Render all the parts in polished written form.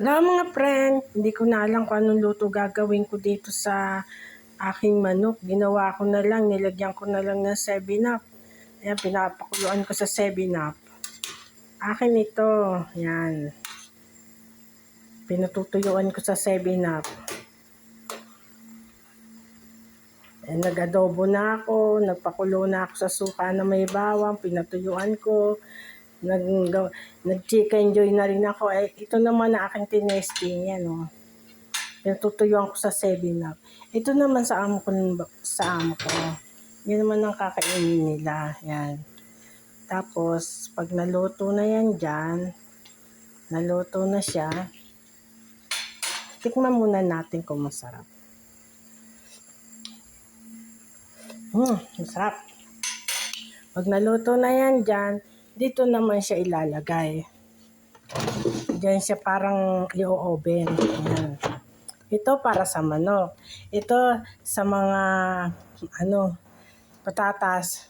Hello mga friend, hindi ko na alam kung anong luto gagawin ko dito sa aking manok. Ginawa ko na lang, nilagyan ko na lang ng 7-Up. Ayan, pinapakuluan ko sa 7-Up. Akin ito, yan. Pinatutuyuan ko sa 7-Up. Ayan, nag-adobo na ako, nagpakulo na ako sa suka na may bawang, pinatuyuan ko. Nag-chicken joy na rin ako. Ito naman na aking tinesting yan, oh. Pinatutuyuan ko sa 7-Up. Ito naman sa amo ko. Yan naman ang kakainin nila. Yan. Tapos, pag naluto na yan dyan, naluto na siya, tikman muna natin kung masarap. Masarap. Pag naluto na yan dyan, dito naman siya ilalagay. Diyan siya parang i-oven. Yan. Ito para sa manok. Ito sa mga patatas.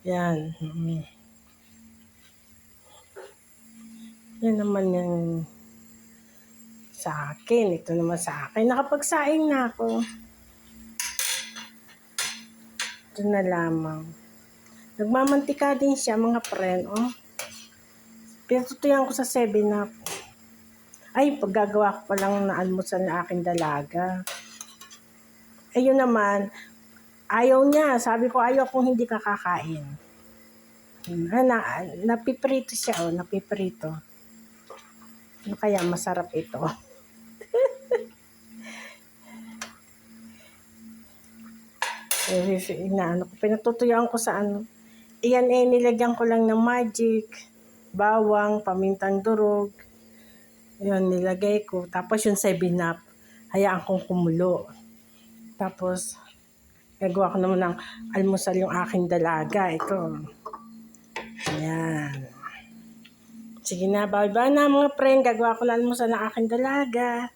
Yan. Yan naman yung sa akin. Ito naman sa akin. Nakapagsaing na ako. Ito na lamang. Nagmamantika din siya mga friend. Oh. Pinatutuyan ko sa 7-Up. Ay, paggagawa ko pa lang na almusal na aking dalaga. Ayun naman, ayaw niya. Sabi ko, ayaw kung hindi ka kakain. Napiprito siya, oh. Napiprito. Ano kaya masarap ito? Pinatutuyuan ko sa ano. Iyan nilagyan ko lang ng magic, bawang, pamintang durog. Yun, nilagay ko. Tapos yung 7-Up, hayaan kong kumulo. Tapos, gagawa ko naman ng almusal yung aking dalaga. Ito. Ayan. Sige na, bye-bye na mga friend. Gagawa ko ng almusal ng aking dalaga.